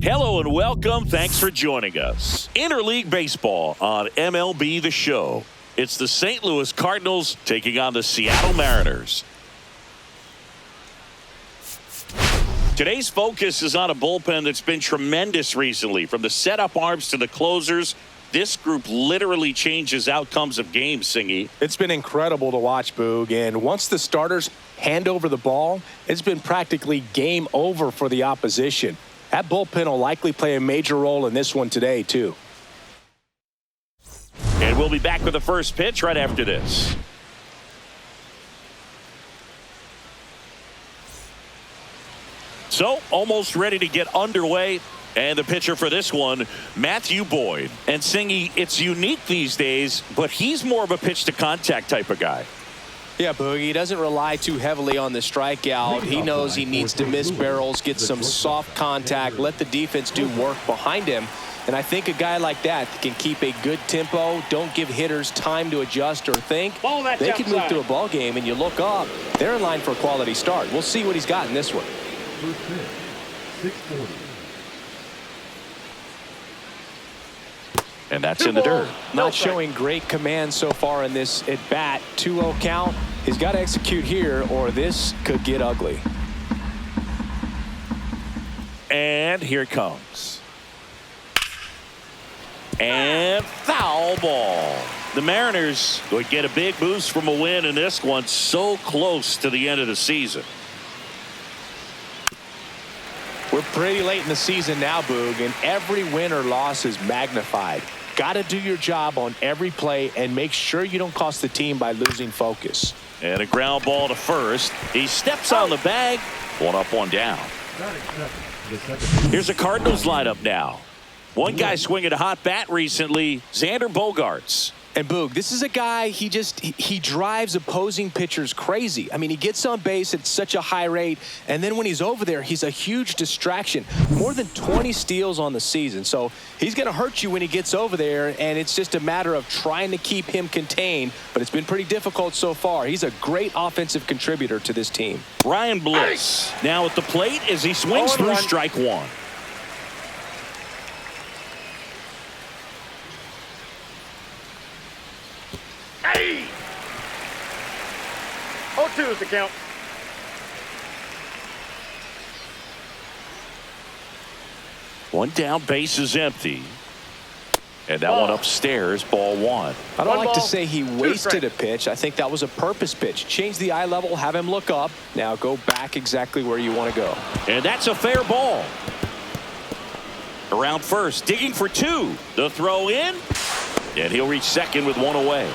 Hello and welcome. Thanks for joining us. Interleague Baseball on MLB The Show. It's the St. Louis Cardinals taking on the Seattle Mariners. Today's focus is on a bullpen that's been tremendous recently. From the setup arms to the closers, this group literally changes outcomes of games, Singy. It's been incredible to watch, Boog. And once the starters hand over the ball, it's been practically game over for the opposition. That bullpen will likely play a major role in this one today, too. And we'll be back with the first pitch right after this. So, almost ready to get underway. And the pitcher for this one, MLB. And Singy, it's unique these days, but he's more of a pitch-to-contact type of guy. Yeah, Boog, he doesn't rely too heavily on the strikeout. He knows he needs to miss barrels, get some soft contact, let the defense do work behind him. And I think a guy like that can keep a good tempo, don't give hitters time to adjust or think. They can move through a ball game, and you look up, they're in line for a quality start. We'll see what he's got in this one. And that's in the dirt. Not showing great command so far in this at-bat. 2-0 count. He's got to execute here, or this could get ugly. And here it comes. And foul ball. The Mariners would get a big boost from a win in this one, so close to the end of the season. We're pretty late in the season now, Boog, and every win or loss is magnified. Got to do your job on every play and make sure you don't cost the team by losing focus. And a ground ball to first. He steps on the bag. One up, one down. Here's a Cardinals lineup now. One guy swinging a hot bat recently, Xander Bogaerts. And Boog, this is a guy, he drives opposing pitchers crazy. I mean, he gets on base at such a high rate, and then when he's over there, he's a huge distraction. More than 20 steals on the season. So he's going to hurt you when he gets over there, and it's just a matter of trying to keep him contained. But it's been pretty difficult so far. He's a great offensive contributor to this team. Ryan Bliss now at the plate as he swings through strike one. Hey! 0-2 is the count. One down, base is empty. And that one upstairs, ball one. I don't like to say he wasted a pitch. I think that was a purpose pitch. Change the eye level, have him look up. Now go back exactly where you want to go. And that's a fair ball. Around first, digging for two. The throw in. And he'll reach second with one away.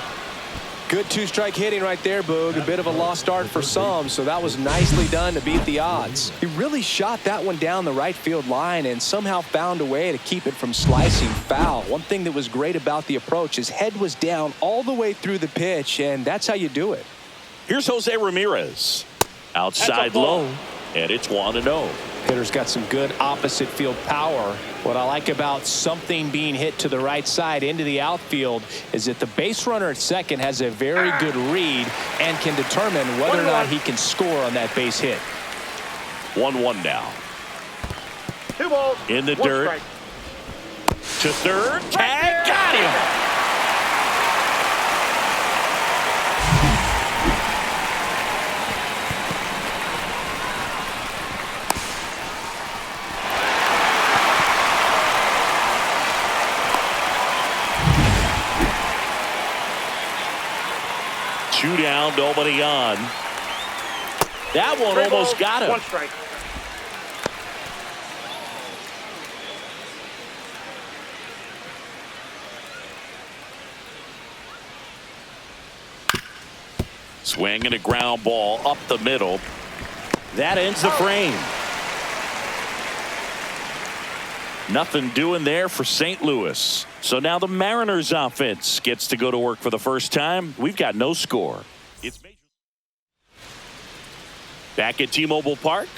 Good two-strike hitting right there, Boog. A bit of a lost start for some, so that was nicely done to beat the odds. He really shot that one down the right field line and somehow found a way to keep it from slicing foul. One thing that was great about the approach, his head was down all the way through the pitch, and that's how you do it. Here's Jose Ramirez. Outside low, and it's 1-0. Hitter's got some good opposite field power. What I like about something being hit to the right side into the outfield is that the base runner at second has a very good read and can determine whether or not he can score on that base hit. 1-1 now. 2 balls. In the dirt. Strike. To third. Tag. Got him. Two down, nobody on. That one almost got him. 1 strike. Swing and a ground ball up the middle. That ends the frame. Nothing doing there for St. Louis. So now the Mariners offense gets to go to work for the first time. We've got no score. It's major. Back at T-Mobile Park,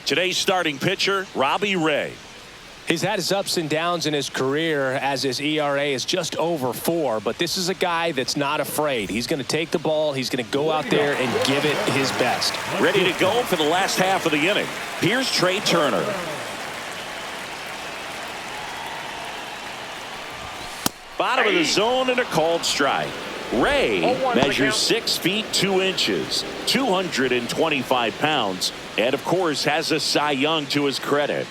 today's starting pitcher, Ray. He's had his ups and downs in his career as his ERA is just over 4, but this is a guy that's not afraid. He's going to take the ball. He's going to go out there and give it his best. Ready to go for the last half of the inning. Here's Trey Turner. Bottom of the zone and a called strike. Ray 0-1 measures 6 feet 2 inches, 225 pounds, and of course has a Cy Young to his credit.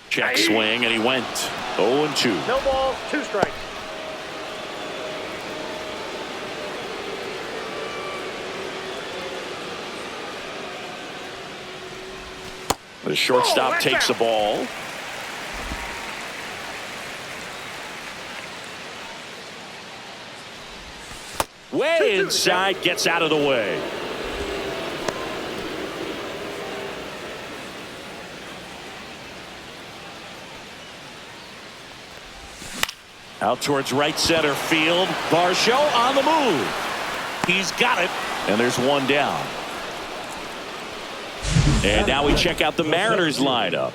Check swing, and he went 0-2. No balls, 2 strikes. The shortstop takes the ball. Way inside, gets out of the way. Out towards right center field. Varsho on the move. He's got it, and there's one down. And now we check out the Mariners lineup.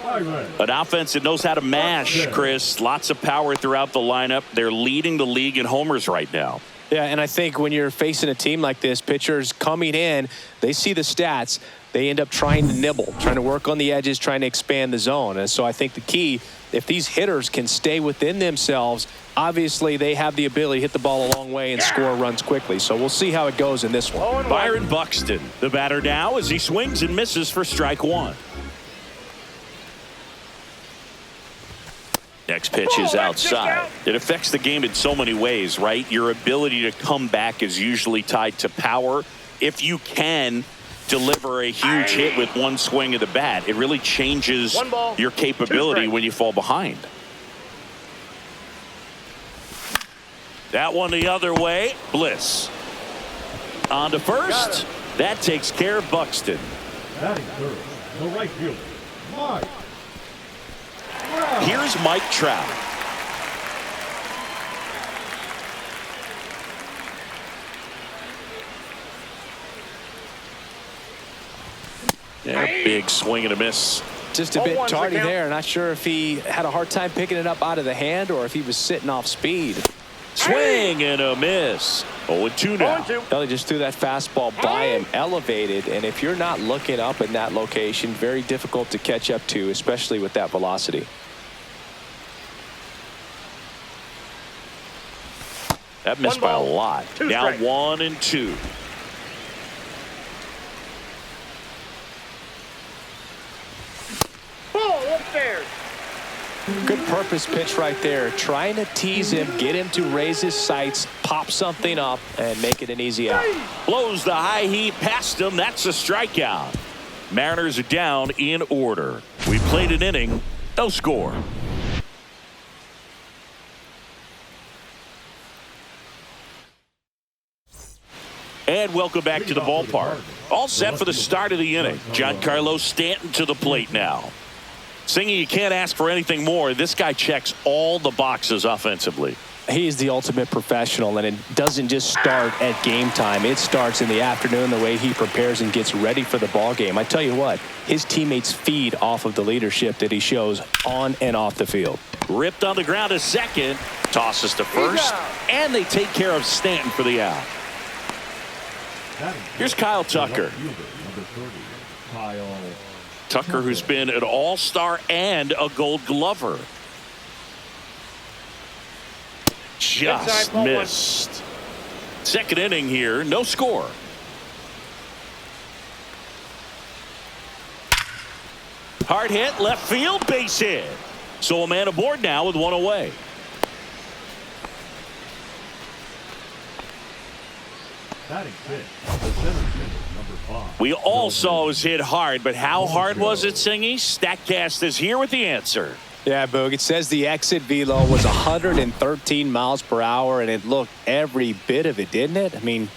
An offense that knows how to mash, Chris. Lots of power throughout the lineup. They're leading the league in homers right now. Yeah, and I think when you're facing a team like this, pitchers coming in, they see the stats. They end up trying to nibble, trying to work on the edges, trying to expand the zone. And so I think the key, if these hitters can stay within themselves, obviously they have the ability to hit the ball a long way and score runs quickly. So we'll see how it goes in this one. Byron Buxton, the batter now, as he swings and misses for strike one. Next pitch is outside. It affects the game in so many ways, right? Your ability to come back is usually tied to power. If you can deliver a huge hit with one swing of the bat, it really changes your capability when you fall behind. That one the other way. Bliss on to first. That takes care of Buxton. Batting third, the right fielder, Mike. Here's Mike Trout. Yeah, big swing and a miss. Just a bit tardy there. Not sure if he had a hard time picking it up out of the hand or if he was sitting off speed. Swing and a miss. 0-2 now. He just threw that fastball by him, elevated, and if you're not looking up in that location, very difficult to catch up to, especially with that velocity. That missed by a lot. Now 1-2. Ball upstairs. Good purpose pitch right there. Trying to tease him, get him to raise his sights, pop something up, and make it an easy out. Blows the high heat past him. That's a strikeout. Mariners are down in order. We played an inning. No score. And welcome back to the ballpark. All set for the start of the inning. Giancarlo Stanton to the plate now. Singy, you can't ask for anything more. This guy checks all the boxes offensively. He is the ultimate professional, and it doesn't just start at game time. It starts in the afternoon, the way he prepares and gets ready for the ball game. I tell you what, his teammates feed off of the leadership that he shows on and off the field. Ripped on the ground to second. Tosses to first. And they take care of Stanton for the out. Here's Kyle Tucker. Tucker, who's been an all-star and a gold glover. Just missed. Second inning here, no score. Hard hit, left field, base hit. So a man aboard now with one away. We all saw it was hit hard, but how hard was it, Singy? StatCast is here with the answer. Yeah, Boog, it says the exit velo was 113 miles per hour, and it looked every bit of it, didn't it? I mean,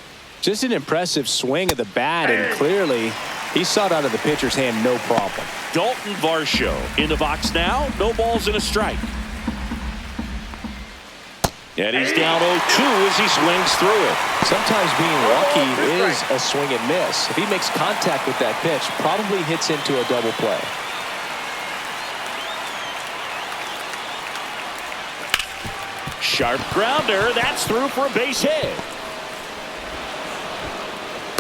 just an impressive swing of the bat, and clearly he saw it out of the pitcher's hand, no problem. Dalton Varsho in the box now. No balls and a strike. And he's down 0-2 as he swings through it. Sometimes being lucky is a swing and miss. If he makes contact with that pitch, probably hits into a double play. Sharp grounder. That's through for a base hit.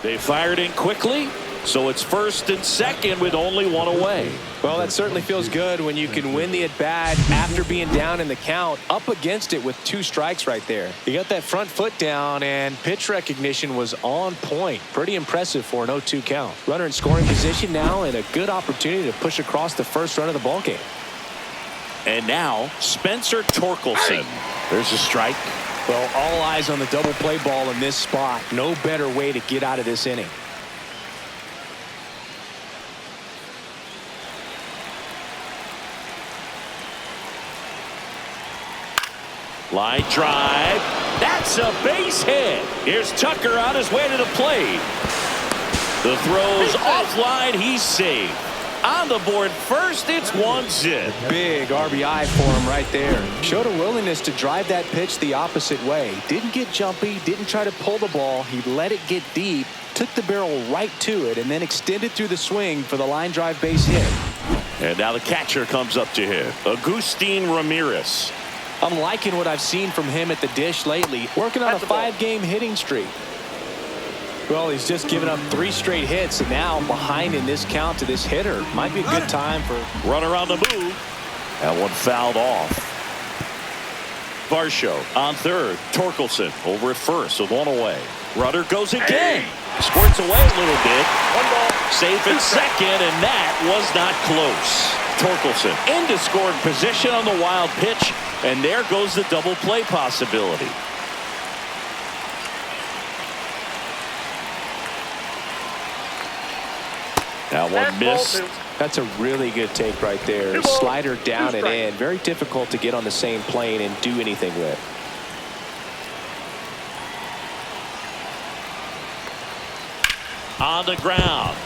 They fired in quickly. So it's first and second with only one away. Well, that certainly feels good when you can win the at-bat after being down in the count, up against it with 2 strikes right there. He got that front foot down, and pitch recognition was on point. Pretty impressive for an 0-2 count. Runner in scoring position now, and a good opportunity to push across the first run of the ballgame. And now, Spencer Torkelson. There's a strike. Well, all eyes on the double play ball in this spot. No better way to get out of this inning. Line drive. That's a base hit. Here's Tucker on his way to the plate. The throw's offline. He's safe. On the board first, it's 1-0. Big RBI for him right there. Showed a willingness to drive that pitch the opposite way. Didn't get jumpy, didn't try to pull the ball. He let it get deep, took the barrel right to it, and then extended through the swing for the line drive base hit. And now the catcher comes up to hit. Jose Ramirez. I'm liking what I've seen from him at the dish lately. Working on a 5-game hitting streak. Well, he's just given up 3 straight hits, and now behind in this count to this hitter. Might be a good time for... Runner on the move. That one fouled off. Varsho on third. Torkelson over at first with 1 away. Runner goes again. Squirts away a little bit. 1 ball. Safe at second, and that was not close. Torkelson into scoring position on the wild pitch, and there goes the double play possibility. That one missed. That's a really good take right there. Slider down and in. Very difficult to get on the same plane and do anything with. On the ground.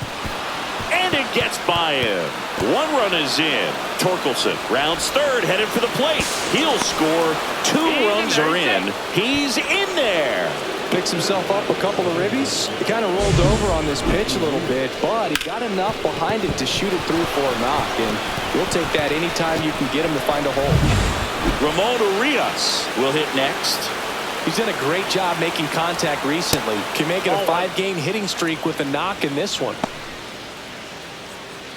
And it gets by him. 1 run is in. Torkelson rounds third, headed for the plate. He'll score. 2 runs are in. He's in there. Picks himself up a couple of ribbies. He kind of rolled over on this pitch a little bit, but he got enough behind it to shoot it through for a knock. And you'll take that anytime you can get him to find a hole. Ramon Urias will hit next. He's done a great job making contact recently. Can make it a 5-game hitting streak with a knock in this one.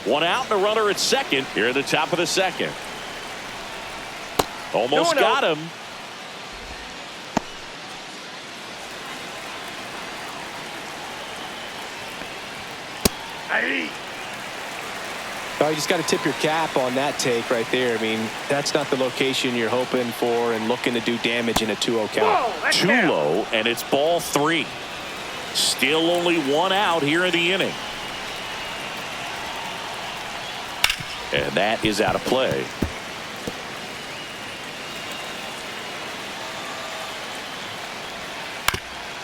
1 out and a runner at second here at the top of the second. Almost got him. Oh, you just got to tip your cap on that take right there. I mean, that's not the location you're hoping for and looking to do damage in a 2-0 count. Too low, and it's ball 3. Still only 1 out here in the inning. And that is out of play.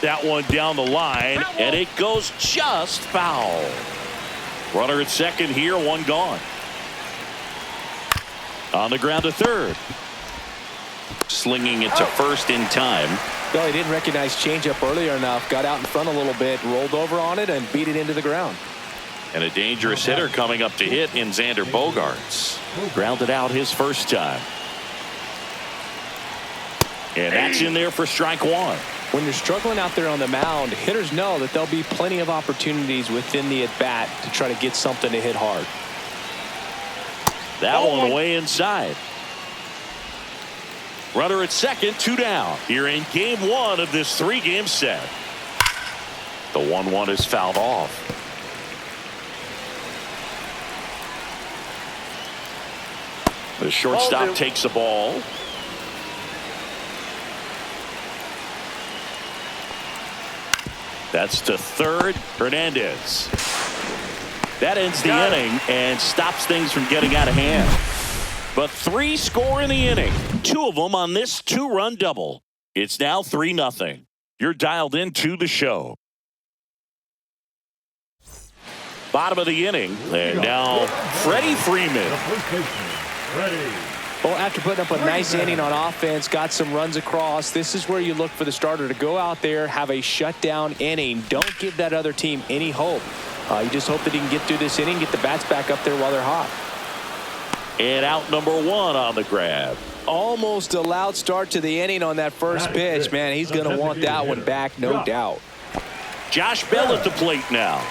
That one down the line, and it goes just foul. Runner at second here, 1 gone. On the ground to third. Slinging it to first in time. Well, he didn't recognize changeup earlier enough. Got out in front a little bit, rolled over on it, and beat it into the ground. And a dangerous hitter coming up to hit in Xander Bogaerts. Grounded out his first time. And that's in there for strike 1. When you're struggling out there on the mound, hitters know that there'll be plenty of opportunities within the at-bat to try to get something to hit hard. That one way inside. Runner at second, 2 down. Here in game 1 of this 3-game set. The 1-1 is fouled off. The shortstop takes the ball. That's to third. Hernandez. That ends the inning and stops things from getting out of hand. But 3 score in the inning. 2 of them on this 2-run double. It's now 3-0. You're dialed into the show. Bottom of the inning. And now Freddie Freeman. Well, after putting up a nice inning on offense, got some runs across, this is where you look for the starter to go out there, have a shutdown inning. Don't give that other team any hope. You just hope that he can get through this inning, get the bats back up there while they're hot. And out number 1 on the grab. Almost a loud start to the inning on that first pitch. Man, he's going to want that one back, no doubt. Josh Bell at the plate now.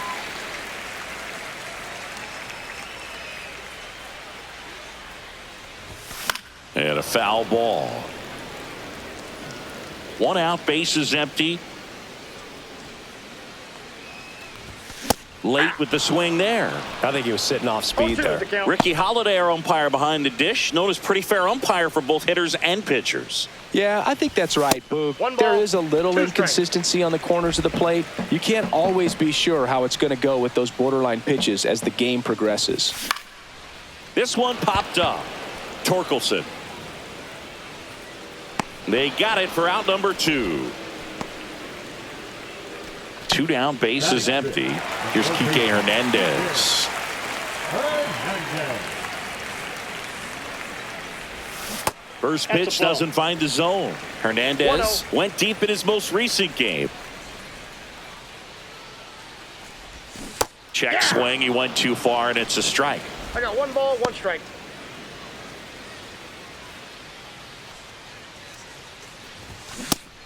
And a foul ball. 1 out, bases empty. Late with the swing there. I think he was sitting off speed there. Ricky Holiday, our umpire behind the dish. Known as pretty fair umpire for both hitters and pitchers. Yeah, I think that's right, Boog. There is a little inconsistency on the corners of the plate. You can't always be sure how it's going to go with those borderline pitches as the game progresses. This one popped up. Torkelson. They got it for out number 2. 2 down, bases empty. Here's Kike Hernandez. First pitch doesn't find the zone. Hernandez went deep in his most recent game. Check swing. He went too far, and it's a strike. I got 1 ball, 1 strike.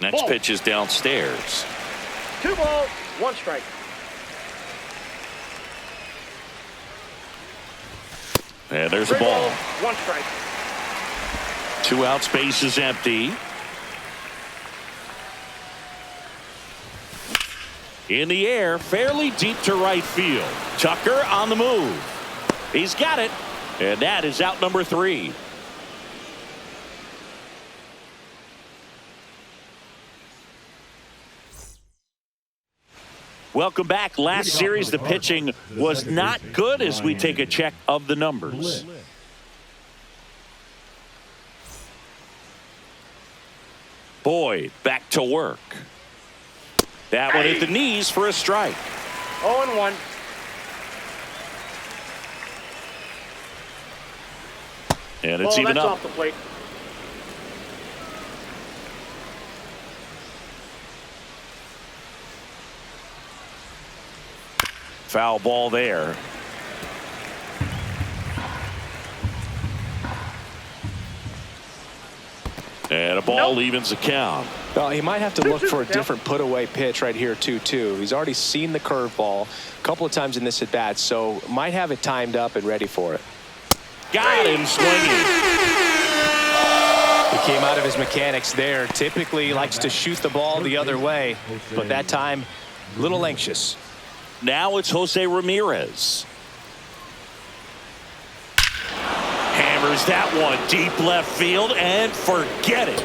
Next pitch is downstairs. 2 balls, 1 strike. And there's 3 a ball. balls, 1 strike. 2 outs, base is empty. In the air, fairly deep to right field. Tucker on the move. He's got it. And that is out number 3. Welcome back. Last series, the pitching was not good as we take a check of the numbers. Boyd back to work. That one hit the knees for a strike. 0-1. And it's even up. Off the plate. Foul ball there. And a ball evens the count. Well, he might have to look for a different put-away pitch right here, too. He's already seen the curveball a couple of times in this at-bat, so might have it timed up and ready for it. Got him swinging. He came out of his mechanics there. Typically likes to shoot the ball the other way, but that time, a little anxious. Now it's Jose Ramirez. Hammers that one deep left field and forget it.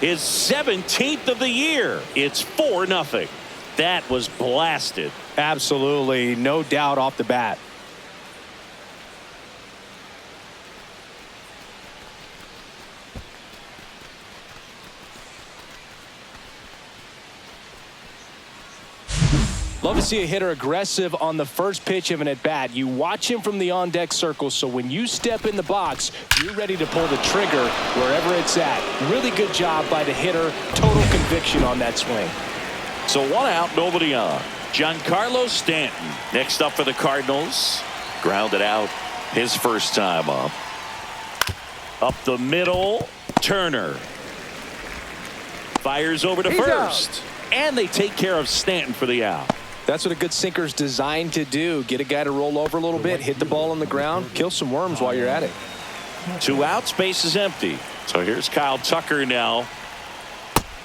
His 17th of the year. It's 4-0. That was blasted. Absolutely, no doubt off the bat. Love to see a hitter aggressive on the first pitch of an at-bat. You watch him from the on-deck circle, so when you step in the box, you're ready to pull the trigger wherever it's at. Really good job by the hitter. Total conviction on that swing. So 1 out, nobody on. Giancarlo Stanton next up for the Cardinals. Grounded out his first time up. Up the middle, Turner. Fires over to first. And they take care of Stanton for the out. That's what a good sinker's designed to do. Get a guy to roll over a little bit, hit the ball on the ground, kill some worms while you're at it. 2 outs, base is empty. So here's Kyle Tucker now.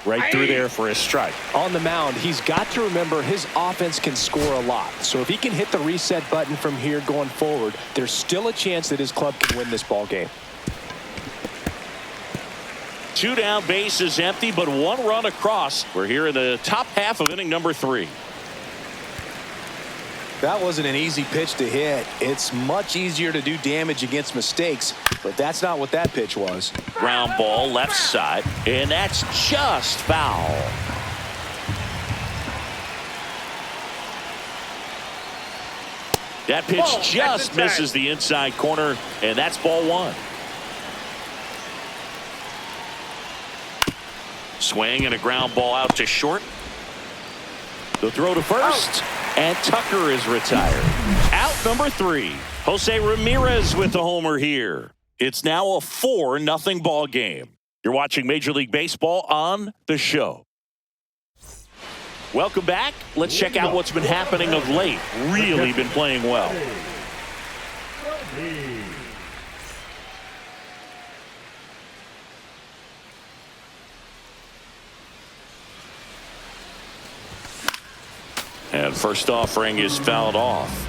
Right through there for a strike. On the mound, he's got to remember his offense can score a lot. So if he can hit the reset button from here going forward, there's still a chance that his club can win this ball game. 2 down, base is empty, but 1 run across. We're here in the top half of inning number 3. That wasn't an easy pitch to hit. It's much easier to do damage against mistakes, but that's not what that pitch was. Ground ball left side, and that's just foul. That pitch just misses the inside corner, and that's ball 1. Swing and a ground ball out to short. The throw to first, and Tucker is retired. Out number 3. Jose Ramirez with the homer here. It's now a 4-0 ball game. You're watching Major League Baseball on the show. Welcome back. Let's check out what's been happening of late. Really been playing well. Empty. And first offering is fouled off.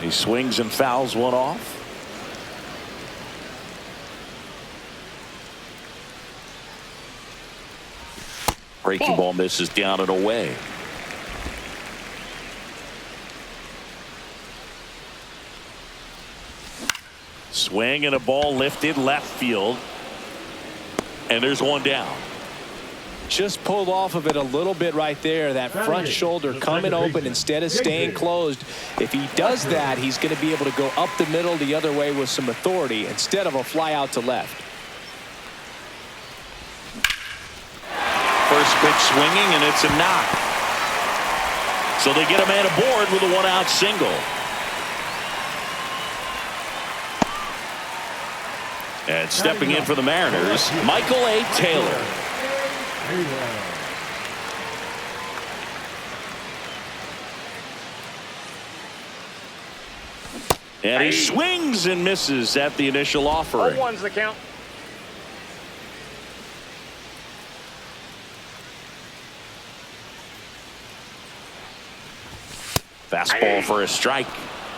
He swings and fouls one off. Breaking ball misses down and away. Swing and a ball lifted left field. And there's one down. Just pulled off of it a little bit right there. That front shoulder coming open instead of staying closed. If he does that, he's going to be able to go up the middle the other way with some authority instead of a fly out to left. First pitch swinging, and it's a knock. So they get a man aboard with a one-out single. And stepping in for the Mariners, Michael A. Taylor. And he swings and misses at the initial offering. 0-1's the count. Fastball for a strike.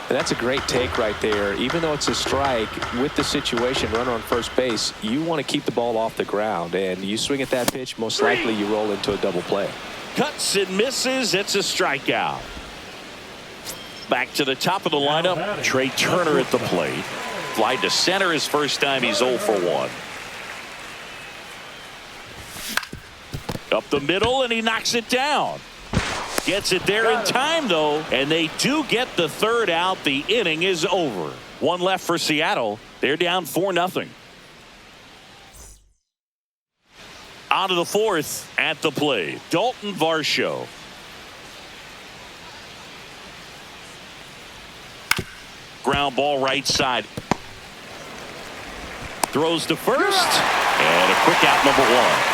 And that's a great take right there. Even though it's a strike, with the situation, runner on first base, you want to keep the ball off the ground. And you swing at that pitch, most likely you roll into a double play. Cuts and misses. It's a strikeout. Back to the top of the lineup. Trey Turner at the plate. Fly to center his first time. He's 0 for 1. Up the middle, and he knocks it down. Gets it there in time, though, and they do get the third out. The inning is over. One left for Seattle. They're down 4-0. Out of the fourth at the plate, Dalton Varsho. Ground ball right side. Throws to first, and a quick out, number 1.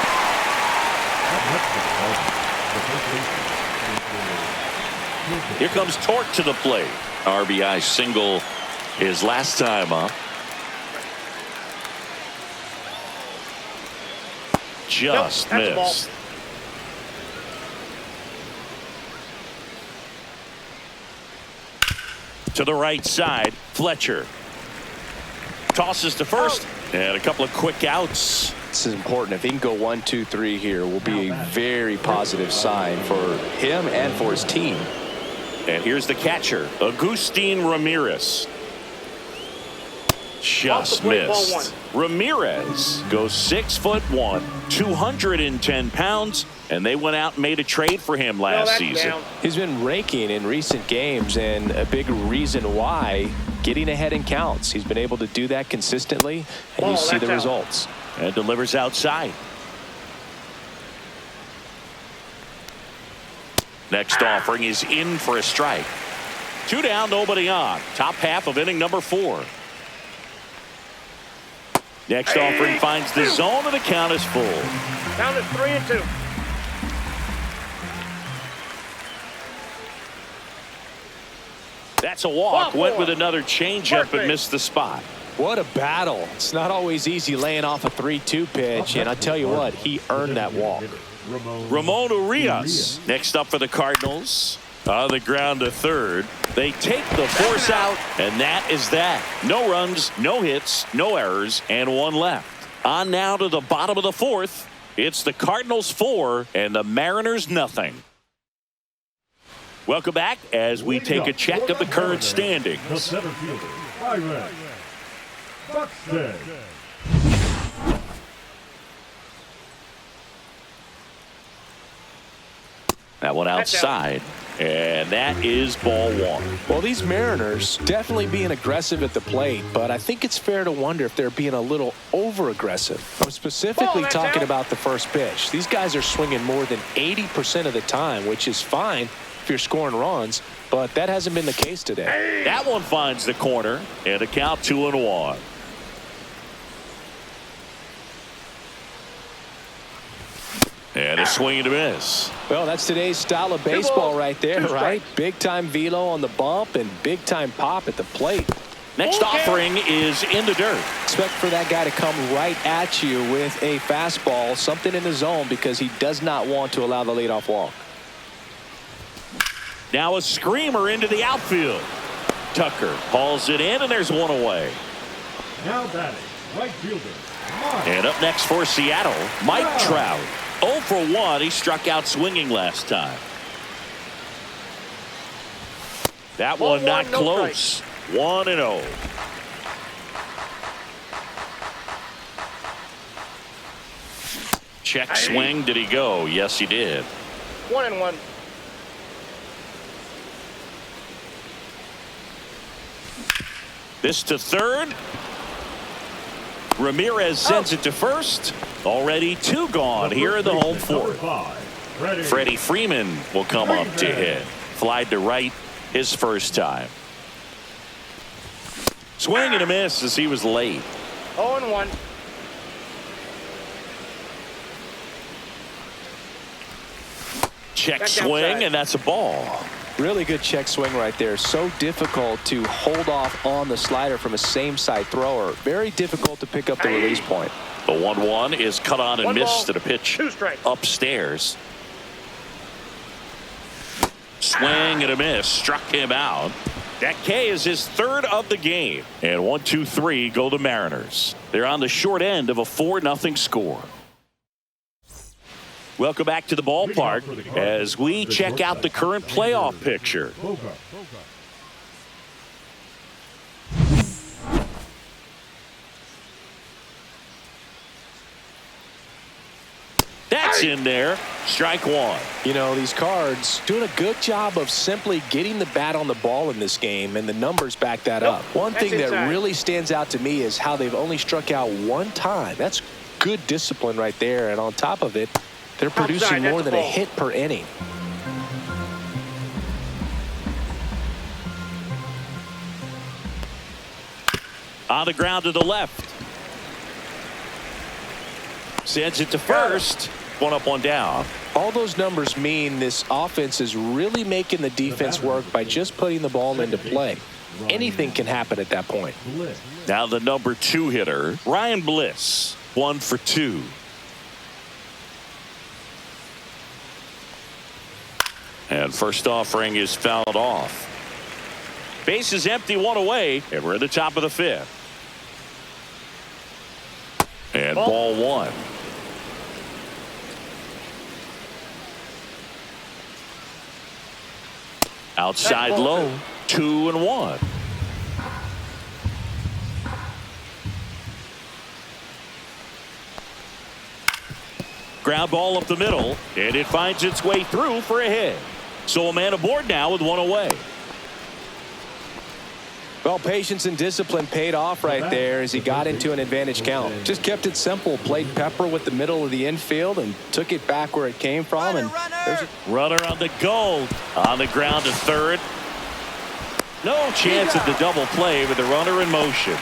Here comes Torque to the plate. RBI single his last time up. Just missed. To the right side, Fletcher. Tosses to first, and a couple of quick outs. This is important. If he can go 1, 2, 3 here, will be a very positive sign for him and for his team. And here's the catcher, Jose Ramirez. Just missed. Ramirez goes 6'1", 210 pounds, and they went out and made a trade for him last season. He's been raking in recent games, and a big reason why, getting ahead in counts. He's been able to do that consistently, and you see the results. And delivers outside. Next offering is in for a strike. 2 down, nobody on. Top half of inning number 4. Next offering finds the zone, and the count is full. Down to 3-2. That's a walk. Went with another changeup and missed the spot. What a battle. It's not always easy laying off a 3-2 pitch, and I tell you what, he earned that walk. Ramon Urias next up for the Cardinals. On the ground to third. They take the force out, and that is that. No runs, no hits, no errors, and 1 left. On now to the bottom of the 4th. It's the Cardinals 4 and the Mariners nothing. Welcome back as we take a check of the current standings. The center fielder, Byron Buxton. That one outside, and that is ball 1. Well, these Mariners definitely being aggressive at the plate, but I think it's fair to wonder if they're being a little over-aggressive. I'm specifically talking about the first pitch. These guys are swinging more than 80% of the time, which is fine if you're scoring runs, but that hasn't been the case today. That one finds the corner, and a count 2-1. And a swing and a miss. Well, that's today's style of baseball right there, right? Big-time velo on the bump and big-time pop at the plate. Next offering is in the dirt. Expect for that guy to come right at you with a fastball, something in the zone, because he does not want to allow the leadoff walk. Now a screamer into the outfield. Tucker hauls it in, and there's one away. Now batting, right fielder, Mike. And up next for Seattle, Mike Trout. 0 for 1. He struck out swinging last time. That one not close. 1-0. Check swing. Did he go? Yes, he did. 1-1. This to third. Ramirez sends it to first. Already 2 gone here in the home fourth. Freddie Freeman will come up to hit. Fly to right his first time. Swing and a miss as he was late. 0-1. Check swing, and that's a ball. Really good check swing right there. So difficult to hold off on the slider from a same-side thrower. Very difficult to pick up the release point. The 1-1 is cut on and 1 missed ball, at a pitch 2 strikes. upstairs. Swing and a miss. Struck him out. That K is his 3rd of the game. And 1-2-3 go the Mariners. They're on the short end of a 4-0 score. Welcome back to the ballpark as we check out the current playoff picture. That's in there. Strike 1. You know, these Cards doing a good job of simply getting the bat on the ball in this game, and the numbers back that up. One thing that really stands out to me is how they've only struck out 1 time. That's good discipline right there, and on top of it, they're producing more than a hit per inning. On the ground to the left. Sends it to first. 1 up, 1 down. All those numbers mean this offense is really making the defense work by just putting the ball into play. Anything can happen at that point. Now the number 2 hitter, Ryan Bliss. 1 for 2. And first offering is fouled off. Base is empty, 1 away, and we're at the top of the 5th. And ball 1. Outside low, 2-1. Ground ball up the middle, and it finds its way through for a hit. So a man aboard now with 1 away. Well, patience and discipline paid off right there as he got into an advantage count. Just kept it simple, played pepper with the middle of the infield and took it back where it came from. And there's a runner on the goal. On the ground to third. No chance at the double play with the runner in motion.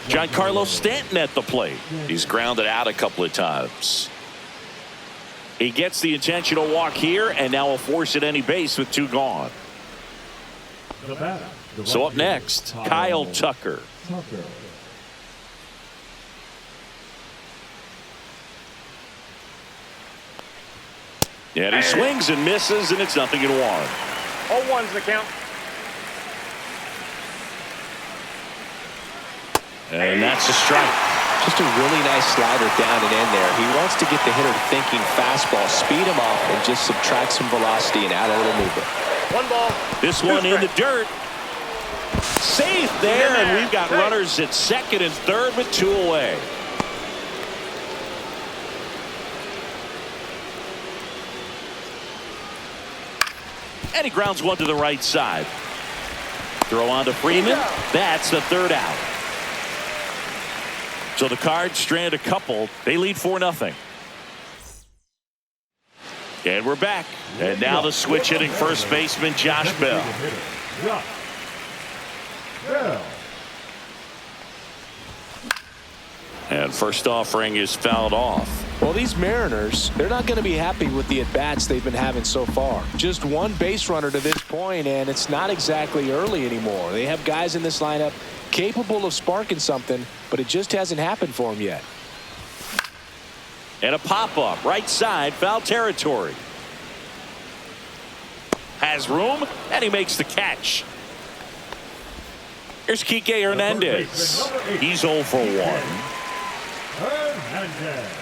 Giancarlo Stanton at the plate. He's grounded out a couple of times. He gets the intentional walk here, and now will force at any base with 2 gone. So up next, Kyle Tucker. And he swings and misses, and it's 0-1. 0-1's the count. And that's a strike. just a really nice slider down and in there. He wants to get the hitter thinking fastball, speed him up, and just subtract some velocity and add a little movement. 1 ball. This one in the dirt. Safe there, and we've got runners at second and third with 2 away. And he grounds one to the right side. Throw on to Freeman. That's the 3rd out. So the Cards strand a couple. They lead 4-0. And we're back. And now the switch hitting first baseman Josh Bell. And first offering is fouled off. Well, these Mariners, they're not going to be happy with the at-bats they've been having so far. Just one base runner to this point, and it's not exactly early anymore. They have guys in this lineup capable of sparking something, but it just hasn't happened for them yet. And a pop-up, right side, foul territory. Has room, and he makes the catch. Here's Kike Hernandez. He's 0 for 1. Hernandez.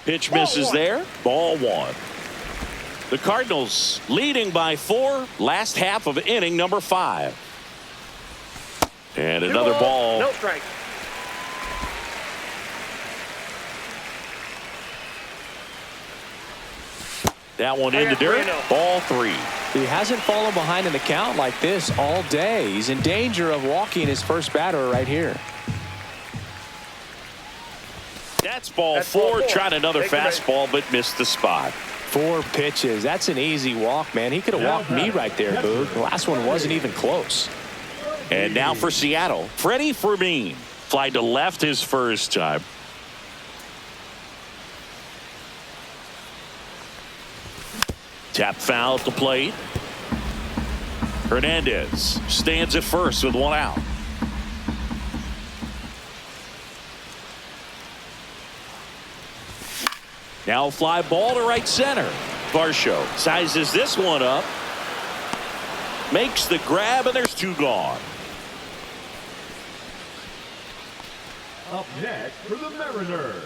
Pitch misses there. Ball 1. The Cardinals leading by 4. Last half of inning number 5. And another ball. No strike. That one in the dirt. Ball 3. He hasn't fallen behind in the count like this all day. He's in danger of walking his first batter right here. That's ball 4. Tried another fastball, but missed the spot. 4 pitches. That's an easy walk, man. He could have walked me right there, Boog. The last one wasn't even close. And now for Seattle, Freddie Fermin. Fly to left his first time. Tap foul at the plate. Hernandez stands at first with 1 out. Now fly ball to right center. Varsho sizes this one up. Makes the grab, and there's 2 gone. Up next for the Mariners,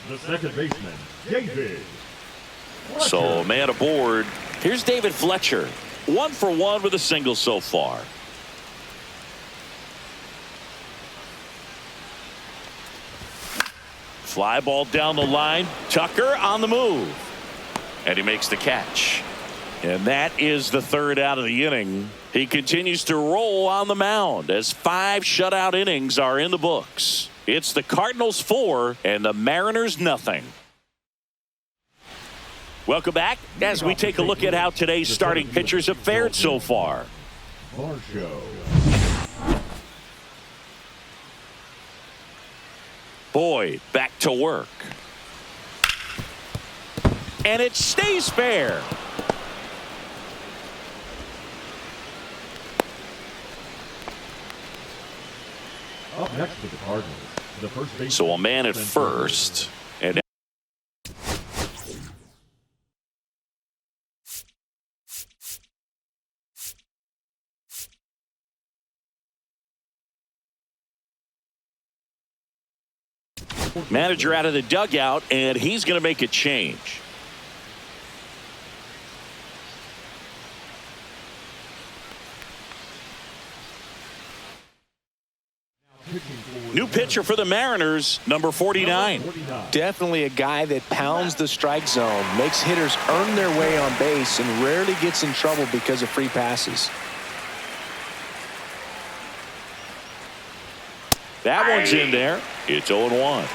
the second baseman, David Fletcher. So man aboard. Here's David Fletcher. 1 for 1 with a single so far. Fly ball down the line. Tucker on the move. And he makes the catch. And that is the 3rd out of the inning. He continues to roll on the mound as 5 shutout innings are in the books. It's the Cardinals 4 and the Mariners nothing. Welcome back as we take a look at how today's starting pitchers have fared so far. Varsho. Boyd back to work. And it stays fair. Up next for the Cardinals, the first baseman. So a man at first. And manager out of the dugout, and he's going to make a change. New pitcher for the Mariners, number 49. Definitely a guy that pounds the strike zone, makes hitters earn their way on base, and rarely gets in trouble because of free passes. That one's in there. It's 0-1.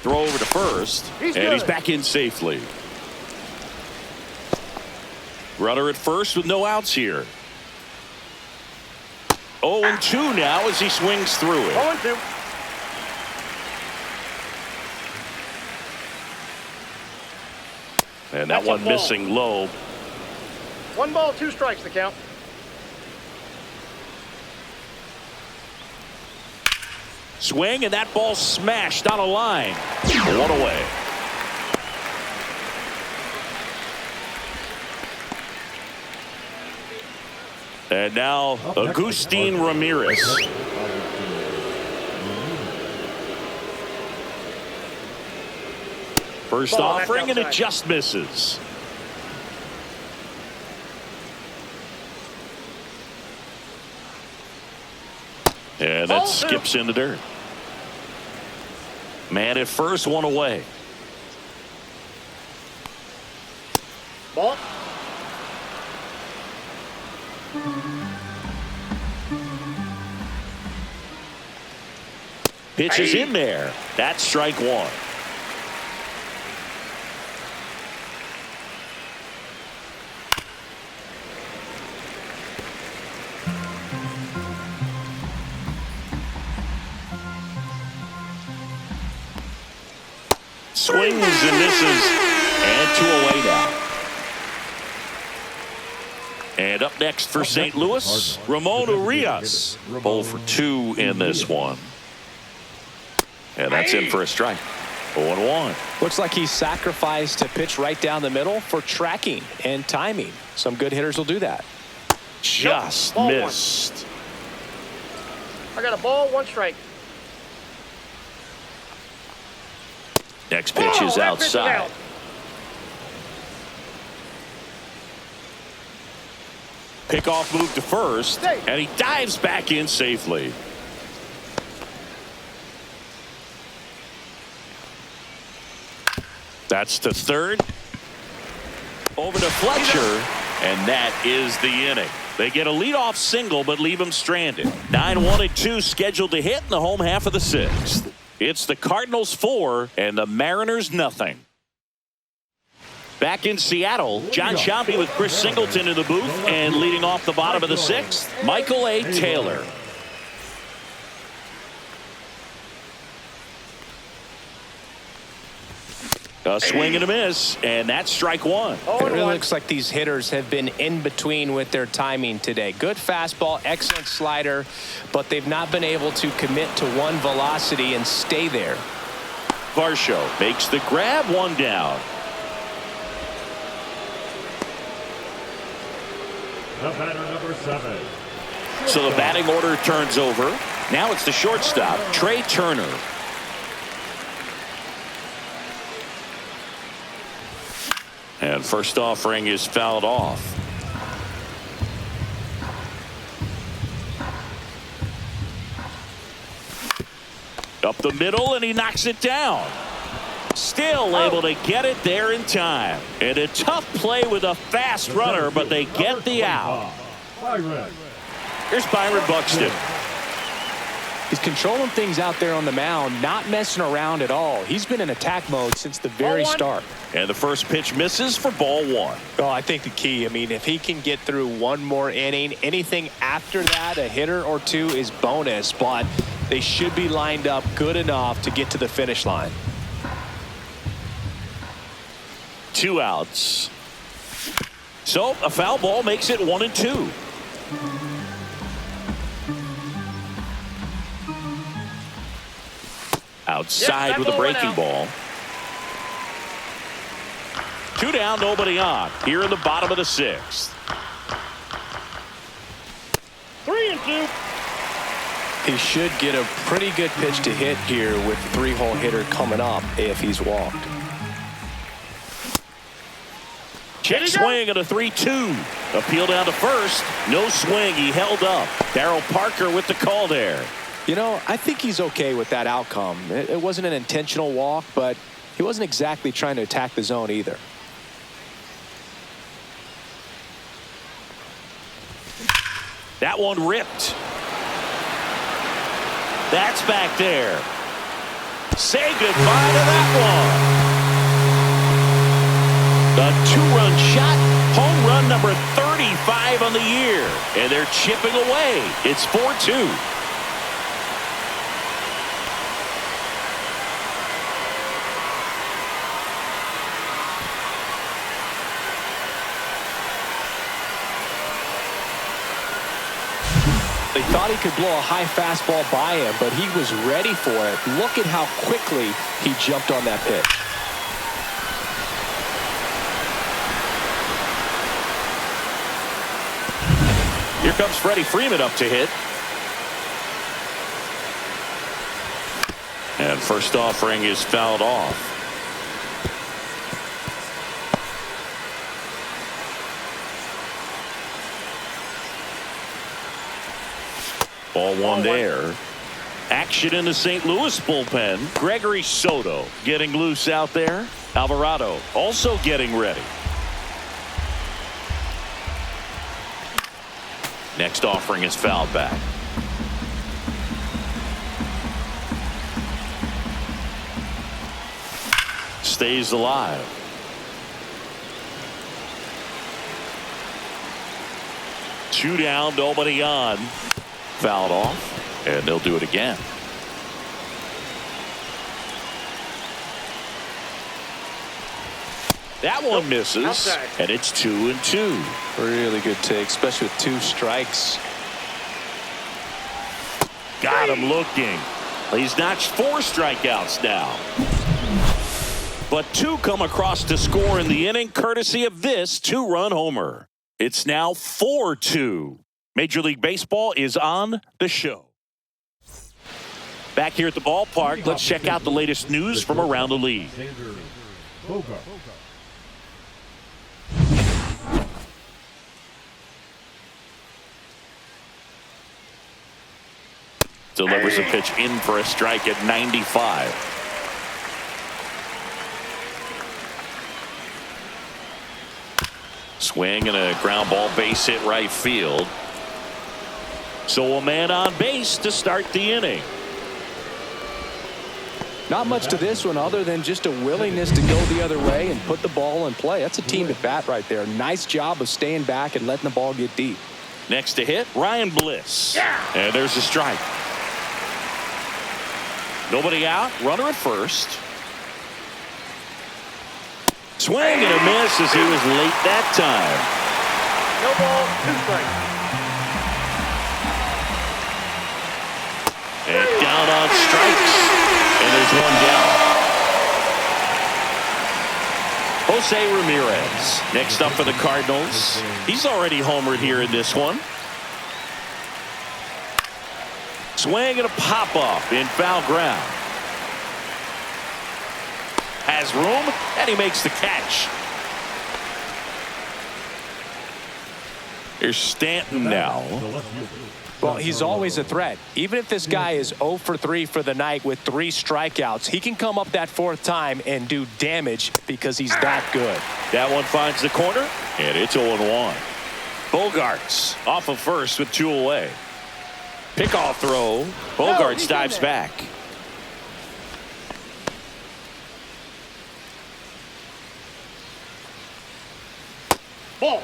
Throw over to first, and he's back in safely. Runner at first with no outs here. 0-2 now as he swings through it. 0-2. And that one missing low. 1 ball, 2 strikes the count. Swing, and that ball smashed on a line. 1 away. And now Jose Ramirez. First offering, and it just misses. And that skips in the dirt. Man at first, 1 away. Ball. Pitch is in there. That's strike 1. Swings and misses. And 2 away now. And up next for St. Louis, Ramon Urias. 0 for 2 in this one. And that's in for a strike. 0-1. Looks like he sacrificed to pitch right down the middle for tracking and timing. Some good hitters will do that. Just missed. I got a ball, 1 strike. Next pitch is outside. Pickoff move to first, and he dives back in safely. That's to third. Over to Fletcher, and that is the inning. They get a leadoff single, but leave him stranded. 9-1-2 scheduled to hit in the home half of the 6th. It's the Cardinals 4 and the Mariners nothing. Back in Seattle, John Sciambi with Chris Singleton in the booth, and leading off the bottom of the 6th, Michael A. Taylor. A swing and a miss, and that's strike 1. It really looks like these hitters have been in between with their timing today. Good fastball, excellent slider, but they've not been able to commit to one velocity and stay there. Varsho makes the grab, 1 down. The batter, number 7. So the batting order turns over. Now it's the shortstop, Trey Turner. And first offering is fouled off. Up the middle, and he knocks it down. Still able to get it there in time. And a tough play with a fast runner, but they get the out. Here's Byron Buxton. He's controlling things out there on the mound, not messing around at all. He's been in attack mode since the very start. And the first pitch misses for ball 1. Oh, I think the key, I mean, if he can get through one more inning, anything after that, a hitter or 2 is bonus, but they should be lined up good enough to get to the finish line. 2 outs. So a foul ball makes it 1-2. Outside with a breaking ball. 2 down, nobody on. Here in the bottom of the 6th. 3-2. He should get a pretty good pitch to hit here with the 3-hole hitter coming up if he's walked. Check swing at a 3-2. Appeal down to first. No swing. He held up. Darryl Parker with the call there. You know, I think he's okay with that outcome. It wasn't an intentional walk, but he wasn't exactly trying to attack the zone either. That one ripped. That's back there. Say goodbye to that one. A 2-run shot. Home run number 35 on the year. And they're chipping away. It's 4-2. They thought he could blow a high fastball by him, but he was ready for it. Look at how quickly he jumped on that pitch. Here comes Freddie Freeman up to hit. And first offering is fouled off. Ball 1 there. Action in the St. Louis bullpen. Gregory Soto getting loose out there. Alvarado also getting ready. Next offering is fouled back. Stays alive. Two down, nobody on. Fouled off, and they'll do it again. That one misses, Outside. and it's 2-2. Really good take, especially with 2 strikes. Got him looking. He's notched 4 strikeouts now. But 2 come across to score in the inning, courtesy of this 2-run homer. It's now 4-2. Major League Baseball is on the show. Back here at the ballpark, let's check out the latest news from around the league. Delivers a pitch in for a strike at 95. Swing and a ground ball, base hit right field. So a man on base to start the inning. Not much to this one other than just a willingness to go the other way and put the ball in play. That's a team at bat right there. Nice job of staying back and letting the ball get deep. Next to hit, Ryan Bliss. And there's a strike. Nobody out, runner at first. Swing and a miss as he was late that time. No ball, 2 strikes. And down on strikes. And there's 1 down. Jose Ramirez next up for the Cardinals. He's already homered here in this one. Swing and a pop-up in foul ground. Has room, and he makes the catch. Here's Stanton now. Well, he's always a threat. Even if this guy is 0 for 3 for the night with 3 strikeouts, he can come up that 4th time and do damage because he's that good. That one finds the corner, and it's 0-1. Bogarts off of first with 2 away. Pickoff throw. Bogarts dives back. Ball.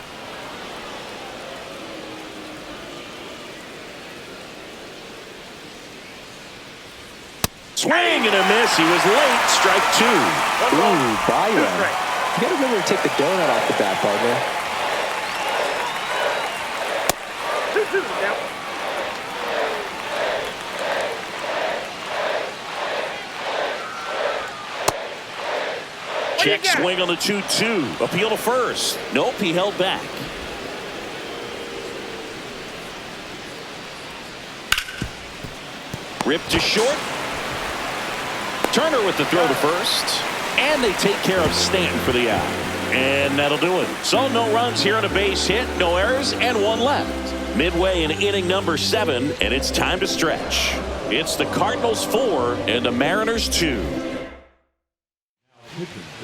Swing and a miss. He was late. Strike 2. Ooh, Byron. You got to remember to take the donut off the bat, partner. 2-2 now. Check swing on the 2-2. Appeal to first. Nope, he held back. Ripped to short. Turner with the throw to first. And they take care of Stanton for the out. And that'll do it. So no runs here on a base hit, no errors, and 1 left. Midway in inning number 7, and it's time to stretch. It's the Cardinals 4 and the Mariners 2.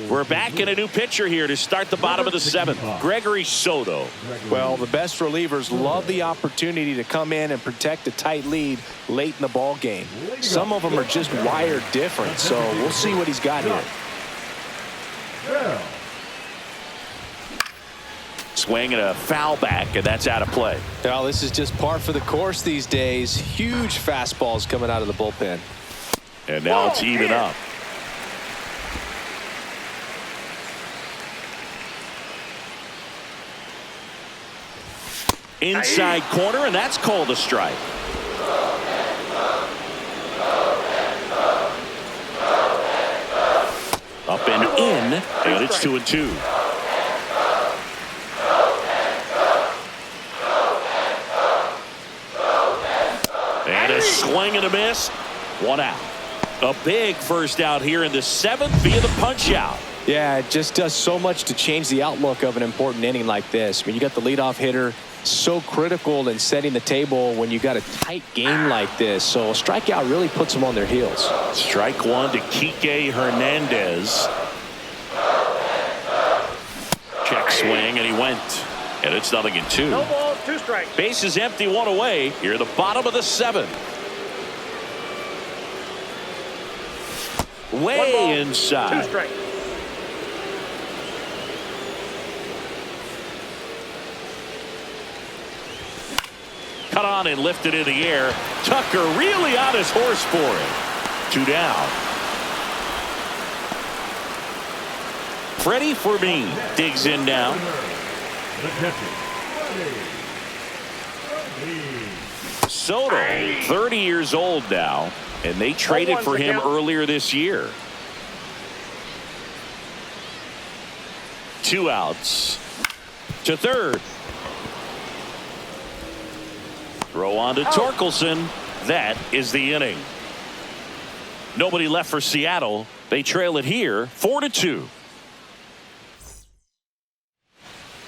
We're back in a new pitcher here to start the bottom of the 7th. Gregory Soto. Well, the best relievers love the opportunity to come in and protect a tight lead late in the ball game. Some of them are just wired different, so we'll see what he's got here. Swing and a foul back, and that's out of play. Well, this is just par for the course these days. Huge fastballs coming out of the bullpen. And now it's even up. Inside corner, and that's called a strike. Up and in, and it's 2-2. And a swing and a miss. 1 out. A big first out here in the 7th via the punch out. Yeah, it just does so much to change the outlook of an important inning like this. I mean, you got the leadoff hitter, so critical in setting the table when you got a tight game like this. So a strikeout really puts them on their heels. Strike 1 to Kike Hernandez. Check swing, and he went. And it's 0-2. No ball, 2 strikes. Base is empty, 1 away. Here at the bottom of the 7th. Way inside. 2 strikes. Cut on and lifted in the air. Tucker really on his horse for it. 2 down. Freddie Fermin digs in now. The catcher, Freddie. Soto, 30 years old now, and they traded for him earlier this year. 2 outs. To third. Throw on to Torkelson. That is the inning. Nobody left for Seattle. They trail it here 4-2.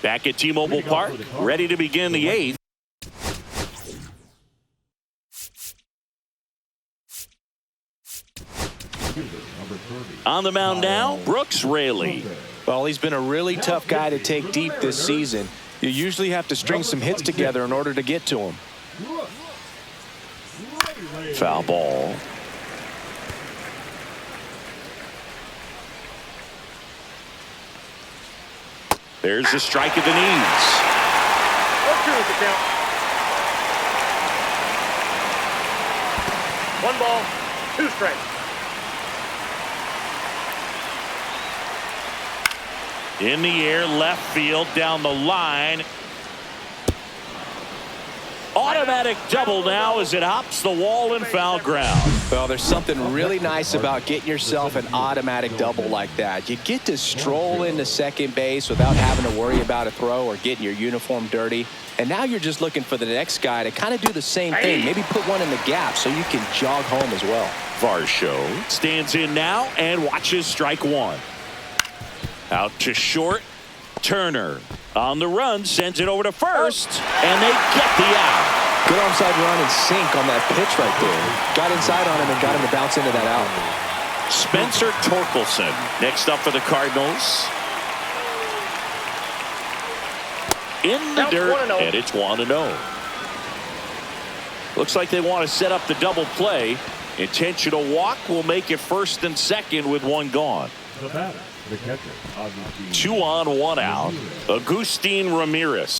Back at T-Mobile Park, ready to begin the 8th. On the mound now, Brooks Raley. Well, he's been a really tough guy to take deep this season. You usually have to string some hits together in order to get to him. Foul ball. There's the strike at the knees. 0-2 is the count. 1 ball, 2 strikes. In the air, left field, down the line. Automatic double now as it hops the wall and foul ground. Well, there's something really nice about getting yourself an automatic double like that. You get to stroll into second base without having to worry about a throw or getting your uniform dirty. And now you're just looking for the next guy to kind of do the same thing. Maybe put one in the gap so you can jog home as well. Varsho stands in now and watches strike 1. Out to short. Turner on the run, sends it over to first, and they get the out. Good onside run and sink on that pitch right there. Got inside on him and got him to bounce into that out. Spencer Torkelson next up for the Cardinals. In the dirt, and it's 1-0. Looks like they want to set up the double play. Intentional walk will make it first and second with 1 gone. The batter, the catcher, 2 on, 1 out. Jose Ramirez.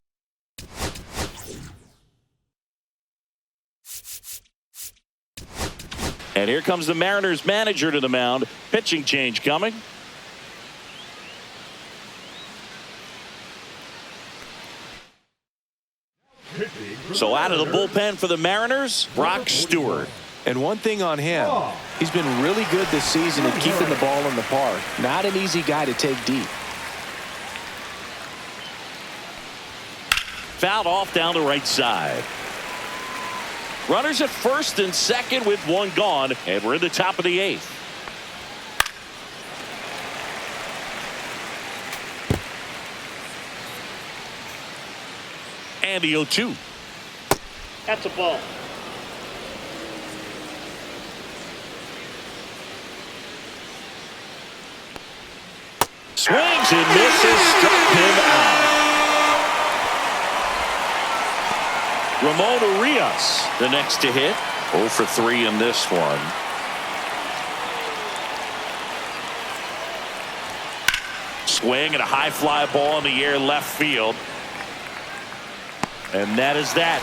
And here comes the Mariners manager to the mound. Pitching change coming. So out of the bullpen for the Mariners, Brock Stewart. And one thing on him, he's been really good this season at keeping the ball in the park. Not an easy guy to take deep. Fouled off down the right side. Runners at first and second with 1 gone, and we're in the top of the 8th. And the 0-2. That's a ball. Swings and misses, struck him out. Ramon Urias, the next to hit. 0 for 3 in this one. Swing and a high fly ball in the air left field. And that is that.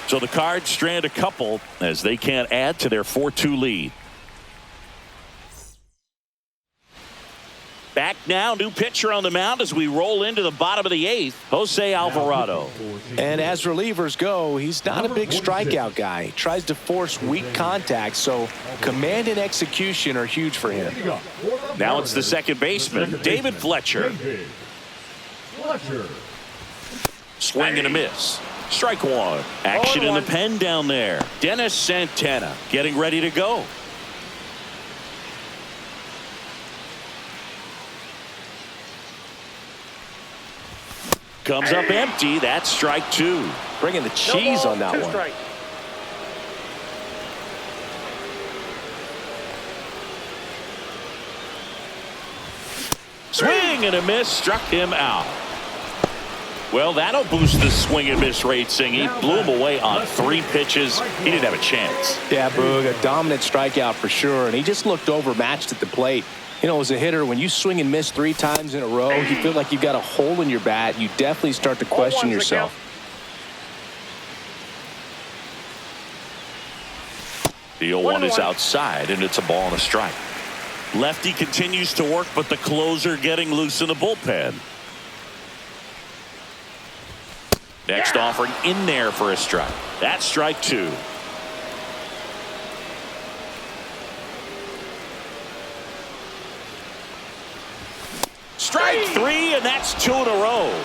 So the Cards strand a couple as they can't add to their 4-2 lead. Back now, new pitcher on the mound as we roll into the bottom of the 8th, Jose Alvarado. And as relievers go, he's not a big strikeout guy. He tries to force weak contact, so command and execution are huge for him. Now it's the second baseman, David Fletcher. Swing and a miss. Strike 1. Action in the pen down there. Dennis Santana getting ready to go. Comes up empty. That's strike 2. Bringing the cheese on that one. Strikes. Swing and a miss. Struck him out. Well, that'll boost the swing and miss rate, Sing. He blew him away on 3 pitches. He didn't have a chance. Yeah, Boog, a dominant strikeout for sure, and he just looked overmatched at the plate. You know, as a hitter, when you swing and miss 3 times in a row, you feel like you've got a hole in your bat. You definitely start to question yourself. The 0-1 is outside, and it's a ball and a strike. Lefty continues to work, but the closer getting loose in the bullpen. Next offering in there for a strike. That's strike 2. Strike 3, and that's 2 in a row.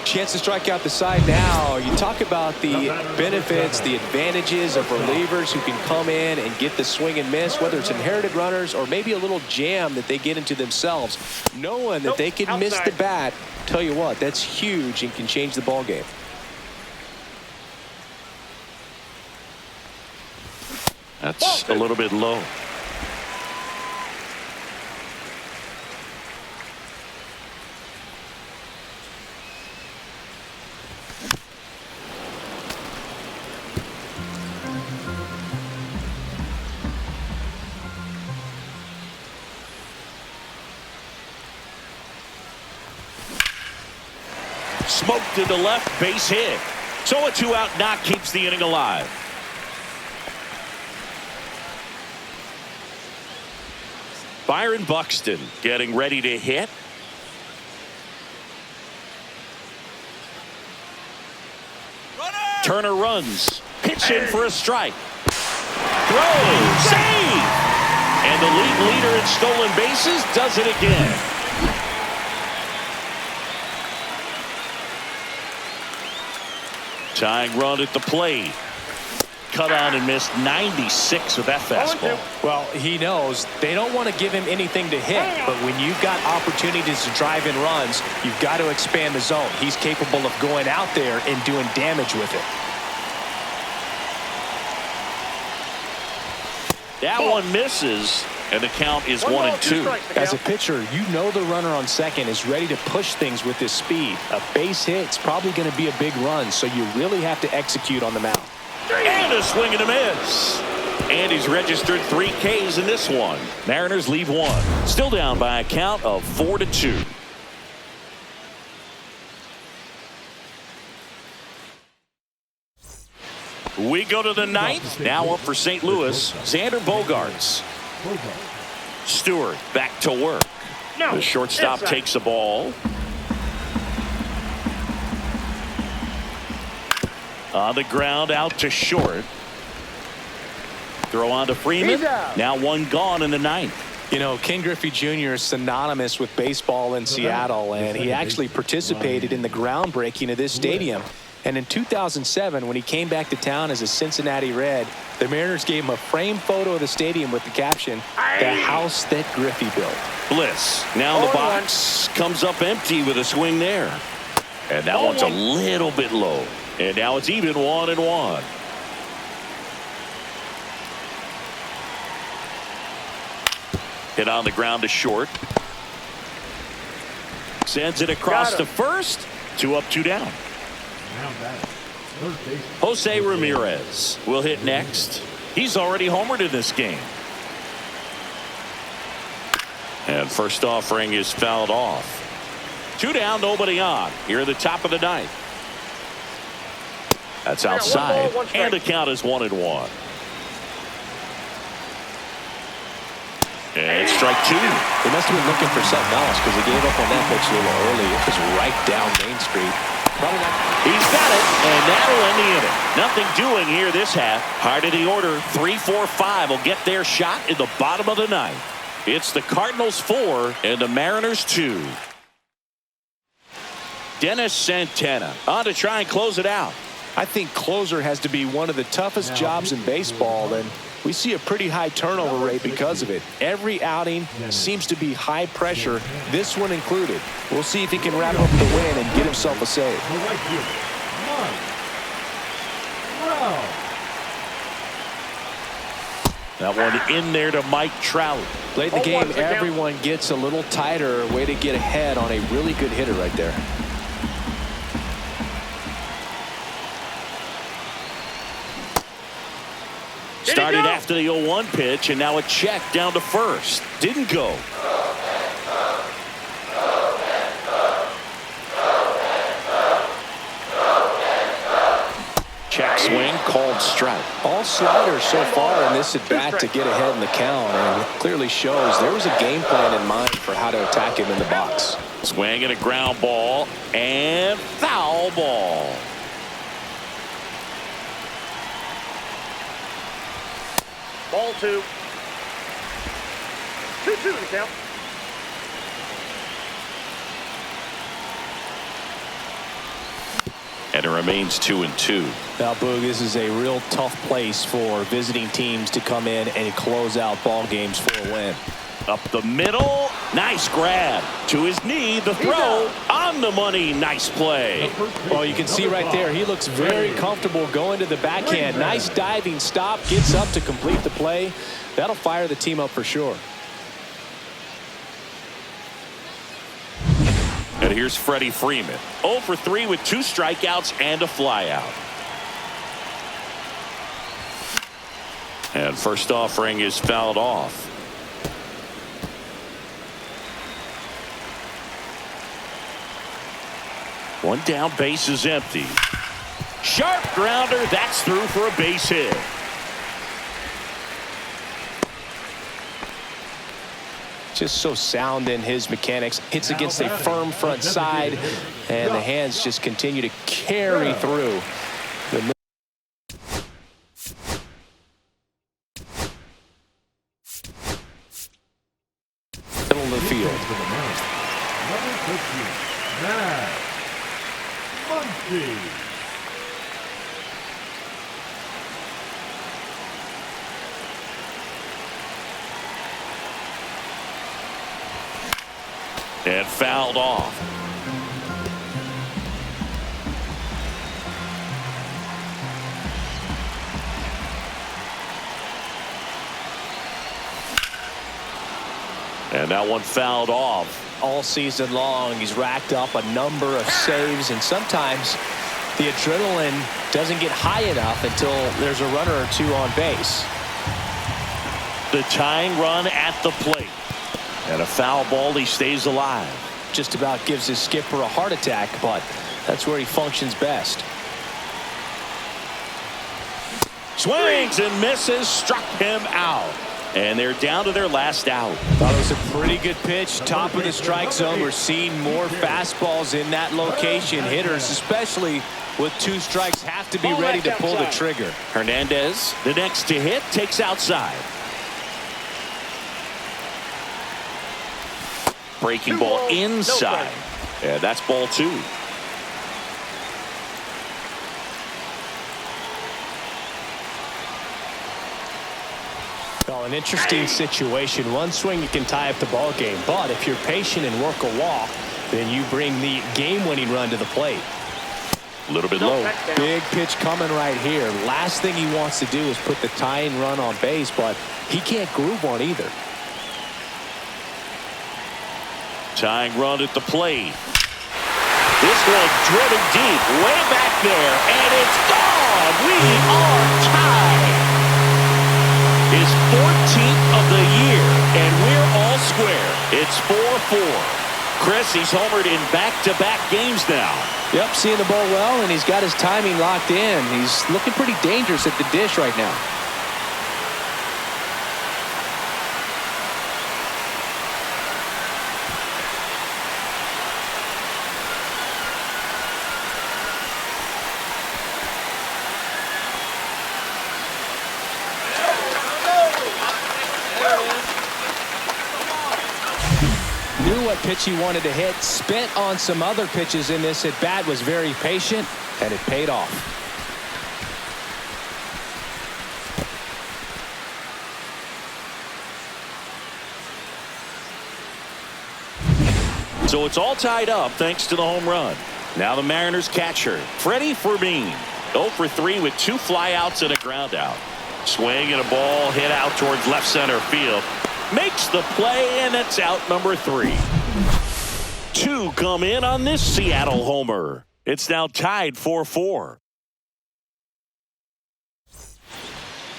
Chance to strike out the side now. You talk about the benefits, the advantages of relievers who can come in and get the swing and miss, whether it's inherited runners or maybe a little jam that they get into themselves. Knowing that they can miss the bat, tell you what, that's huge and can change the ball game. That's a little bit low. Smoked to the left, base hit. So a 2-out knock keeps the inning alive. Byron Buxton getting ready to hit. Turner runs. Pitch in for a strike. Throw. Save. And the league leader in stolen bases does it again. Tying run at the plate. Cut on and missed 96 with that fastball. Well, he knows they don't want to give him anything to hit, but when you've got opportunities to drive in runs, you've got to expand the zone. He's capable of going out there and doing damage with it. That one misses, and the count is 1-2. As a pitcher, you know the runner on second is ready to push things with his speed. A base hit's probably going to be a big run, so you really have to execute on the mound. And a swing and a miss. And he's registered 3 Ks in this one. Mariners leave 1. Still down by a count of 4-2. We go to the 9th. Now up for St. Louis, Xander Bogaerts. Stewart back to work. The shortstop takes the ball. On the ground, out to short. Throw on to Freeman. Now 1 gone in the 9th. You know, Ken Griffey Jr. is synonymous with baseball in Seattle, and he actually participated in the groundbreaking of this stadium. And in 2007, when he came back to town as a Cincinnati Red, the Mariners gave him a framed photo of the stadium with the caption, "The house that Griffey built." Bliss now in the box, comes up empty with a swing there. And that one's a little bit low. And now it's even 1-1. Hit on the ground to short. Sends it across to first. 2 up, 2 down. Jose Ramirez will hit next. He's already homered in this game. And first offering is fouled off. 2 down, nobody on. Here at the top of the 9th. That's outside. And the count is 1-1. And strike 2. They must have been looking for something else because he gave up on that pitch a little early. It was right down Main Street. Probably not. He's got it, and that'll end the inning. Nothing doing here this half. Heart of the order, 3-4-5 will get their shot in the bottom of the 9th. It's the Cardinals 4 and the Mariners 2. Dennis Santana on to try and close it out. I think closer has to be one of the toughest jobs in baseball, and we see a pretty high turnover rate because of it. Every outing seems to be high pressure, this one included. We'll see if he can wrap up the win and get himself a save. That one in there to Mike Trout. Late in the game, everyone gets a little tighter. Way to get ahead on a really good hitter right there. Started after the 0-1 pitch, and now a check down to first. Didn't go. Check swing called 1 strike. All sliders so far in this at-bat to get ahead in the count, and it clearly shows there was a game plan in mind for how to attack him in the box. Swing and a ground ball and foul ball. Ball 2. 2-2 in the count. And it remains 2-2. Now, Boog, this is a real tough place for visiting teams to come in and close out ball games for a win. Up the middle. Nice grab. To his knee. The throw on the money. Nice play. Well, you can see right there, he looks very comfortable going to the backhand. Nice diving stop. Gets up to complete the play. That'll fire the team up for sure. And here's Freddie Freeman. 0 for 3 with 2 strikeouts and a flyout. And first offering is fouled off. One down, base is empty. Sharp grounder. That's through for a base hit. Just so sound in his mechanics. Hits against a firm front side, and the hands just continue to carry through. The middle of the field. Number 15, Matt Muncy. And fouled off. And that one fouled off. All season long, he's racked up a number of saves, and sometimes the adrenaline doesn't get high enough until there's a runner or two on base. The tying run at the plate. And a foul ball, he stays alive. Just about gives his skipper a heart attack, but that's where he functions best. Swings and misses, struck him out. And they're down to their last out. Thought it was a pretty good pitch. Top of the strike zone. We're seeing more fastballs in that location. Hitters, especially with 2 strikes, have to be ready to pull the trigger. Hernandez, the next to hit, takes outside. Breaking ball inside. And that's ball 2. Well, an interesting situation. One swing you can tie up the ball game, but if you're patient and work a walk, then you bring the game-winning run to the plate. A little bit low. Big pitch coming right here. Last thing he wants to do is put the tying run on base, but he can't groove one either. Tying run at the plate. This one driven deep, way back there, and it's gone. We are tied. His 14th of the year, and we're all square. It's 4-4. Chris, he's homered in back-to-back games now. Yep, seeing the ball well, and he's got his timing locked in. He's looking pretty dangerous at the dish right now. Knew what pitch he wanted to hit, spent on some other pitches in this at bat, was very patient, and it paid off. So it's all tied up thanks to the home run. Now the Mariners catcher, Freddie Freeman. 0 for 3 with 2 flyouts and a ground out. Swing and a ball hit out towards left center field. Makes the play, and it's out number 3. 2 come in on this Seattle homer. It's now tied 4-4.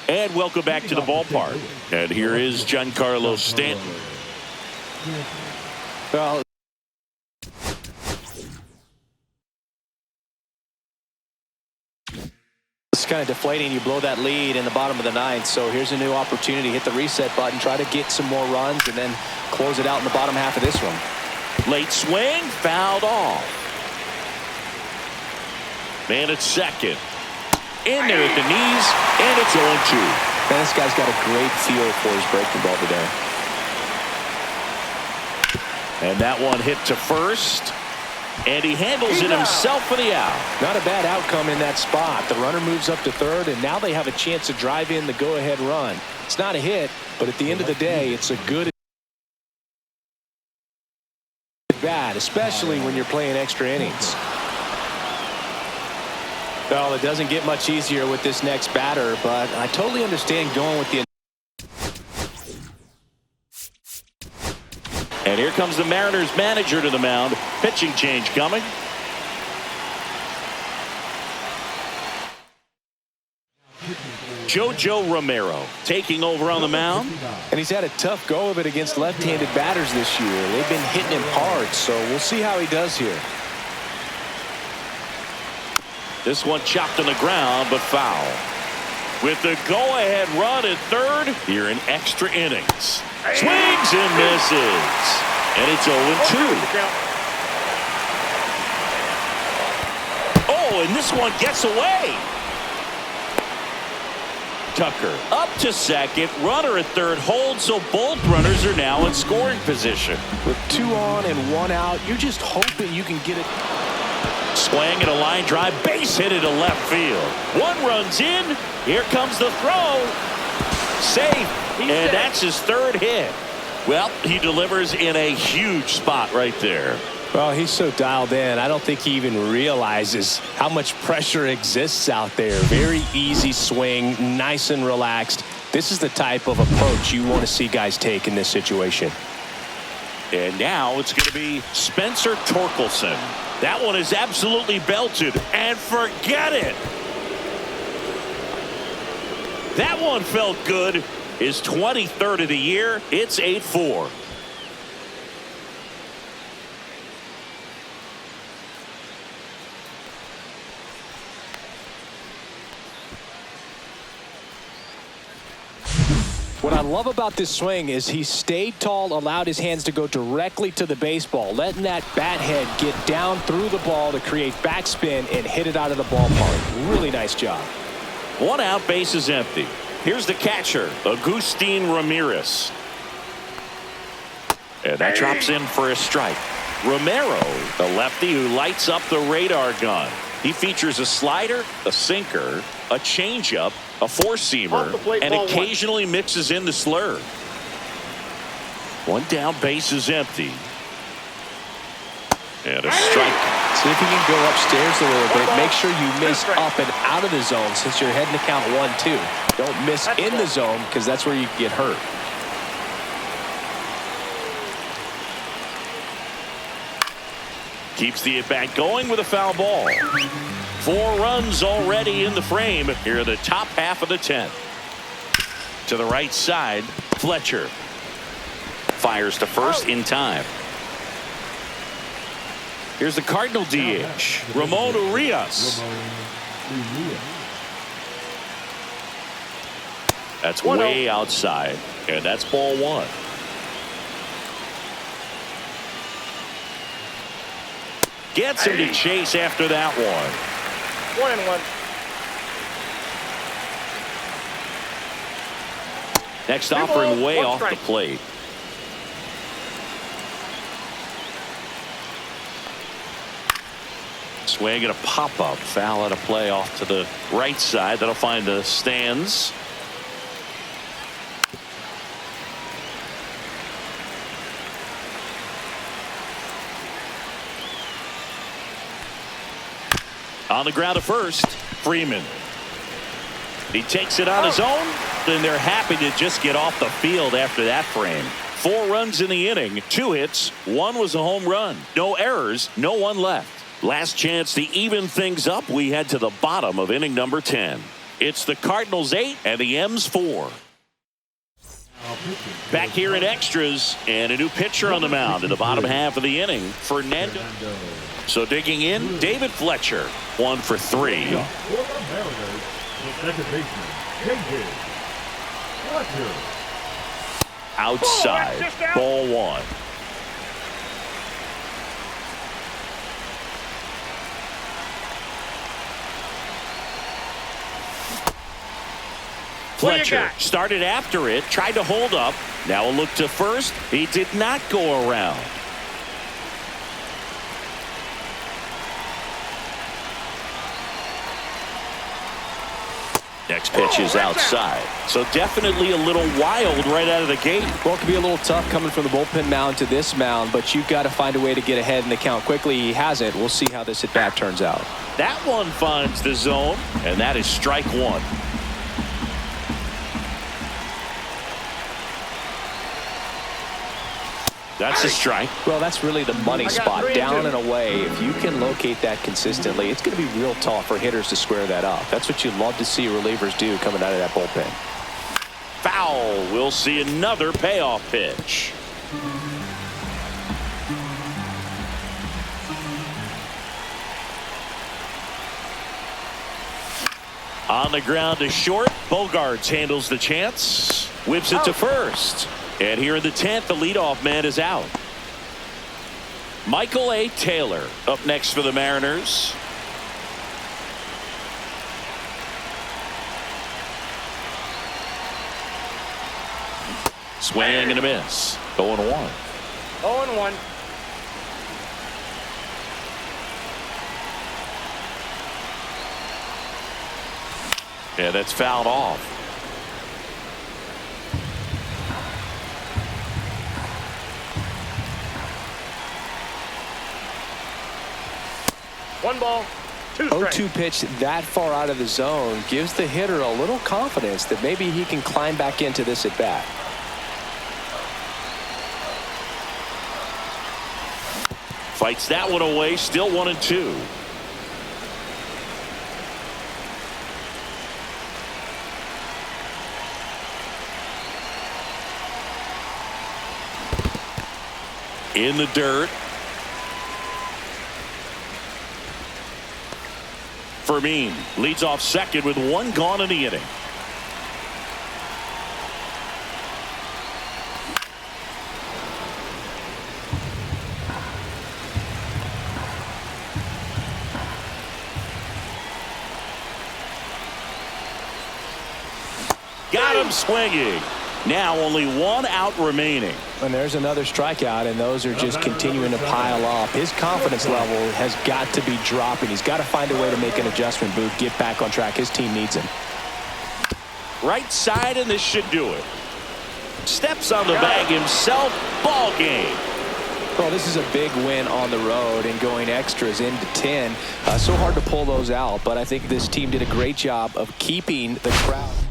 And welcome back to the ballpark. And here is Giancarlo Stanton. Well, kind of deflating. You blow that lead in the bottom of the ninth. So here's a new opportunity. Hit the reset button, try to get some more runs, and then close it out in the bottom half of this one. Late swing, fouled off. Man at second. In there at the knees, and it's 0-2. Man, this guy's got a great feel for his breaking ball today. And that one hit to first. And he handles it himself for the out. Not a bad outcome in that spot. The runner moves up to third, and now they have a chance to drive in the go-ahead run. It's not a hit, but at the end of the day, it's a good bat, especially when you're playing extra innings. Well, it doesn't get much easier with this next batter, but I totally understand going with the... And here comes the Mariners manager to the mound. Pitching change coming. Jose Ramirez taking over on the mound. And he's had a tough go of it against left-handed batters this year. They've been hitting him hard, so we'll see how he does here. This one chopped on the ground, but foul. With the go-ahead run at third, here in extra innings. Swings and misses. And it's 0-2. Oh, and this one gets away. Tucker up to second. Runner at third holds, so both runners are now in scoring position. With 2 on and 1 out, you're just hoping you can get it. Swing and a line drive, base hit it to left field. 1 runs in. Here comes the throw. Safe. And that's his 3rd hit. Well, he delivers in a huge spot right there. Well, he's so dialed in. I don't think he even realizes how much pressure exists out there. Very easy swing, nice and relaxed. This is the type of approach you want to see guys take in this situation. And now it's going to be Spencer Torkelson. That one is absolutely belted. And forget it. That one felt good. His 23rd of the year. It's 8-4. What I love about this swing is he stayed tall, allowed his hands to go directly to the baseball, letting that bat head get down through the ball to create backspin and hit it out of the ballpark. Really nice job. 1 out, base is empty. Here's the catcher, Jose Ramirez. And that drops in for a strike. Romero, the lefty who lights up the radar gun. He features a slider, a sinker, a changeup, a four-seamer, and occasionally mixes in the slurve. 1 down, base is empty. And a strike. See if you can go upstairs a little bit. Make sure you miss up and out of the zone since you're heading to count 1-2. Don't miss in the zone because that's where you get hurt. Keeps the at-bat going with a foul ball. 4 runs already in the frame here in the top half of the 10th. To the right side, Fletcher fires to first in time. Here's the Cardinal DH, Ramon Urias. That's way outside, and that's ball 1. Gets him to chase after that one. 1-1. Next offering way off the plate. Swing and a pop-up. Foul at a play off to the right side. That'll find the stands. On the ground to first, Freeman. He takes it on his own, and they're happy to just get off the field after that frame. 4 runs in the inning, 2 hits, 1 was a home run. No errors, no one left. Last chance to even things up. We head to the bottom of inning number 10. It's the Cardinals 8 and the M's 4. Back here in extras, and a new pitcher on the mound in the bottom half of the inning, Fernando. So digging in, David Fletcher, 1 for 3. The second baseman, Kike Hernandez. Outside. Ball one. Fletcher started after it, tried to hold up. Now a look to first. He did not go around. Next pitch is outside. So definitely a little wild right out of the gate. Well, it could be a little tough coming from the bullpen mound to this mound, but you've got to find a way to get ahead in the count quickly. He hasn't. We'll see how this at-bat turns out. That one finds the zone, and that is strike one. That's a strike. Well, that's really the money spot, down and away. If you can locate that consistently, it's going to be real tough for hitters to square that up. That's what you love to see relievers do coming out of that bullpen. Foul. We'll see another payoff pitch. On the ground to short. Bogarts handles the chance. Whips it to first. And here in the 10th, the leadoff man is out. Michael A. Taylor up next for the Mariners. Swing and a miss. 0-1. 0-1. Yeah, that's fouled off. One ball, two strikes. 0-2 pitch that far out of the zone gives the hitter a little confidence that maybe he can climb back into this at bat. Fights that one away. Still 1-2. In the dirt. Fermin leads off second with one gone in the inning. Got him swinging. Now only one out remaining. And there's another strikeout, and those are just continuing to pile up. His confidence level has got to be dropping. He's got to find a way to make an adjustment, Booth, get back on track. His team needs him. Right side, and this should do it. Steps on the bag himself. Ball game. Well, this is a big win on the road and going extras into 10. So hard to pull those out, but I think this team did a great job of keeping the crowd.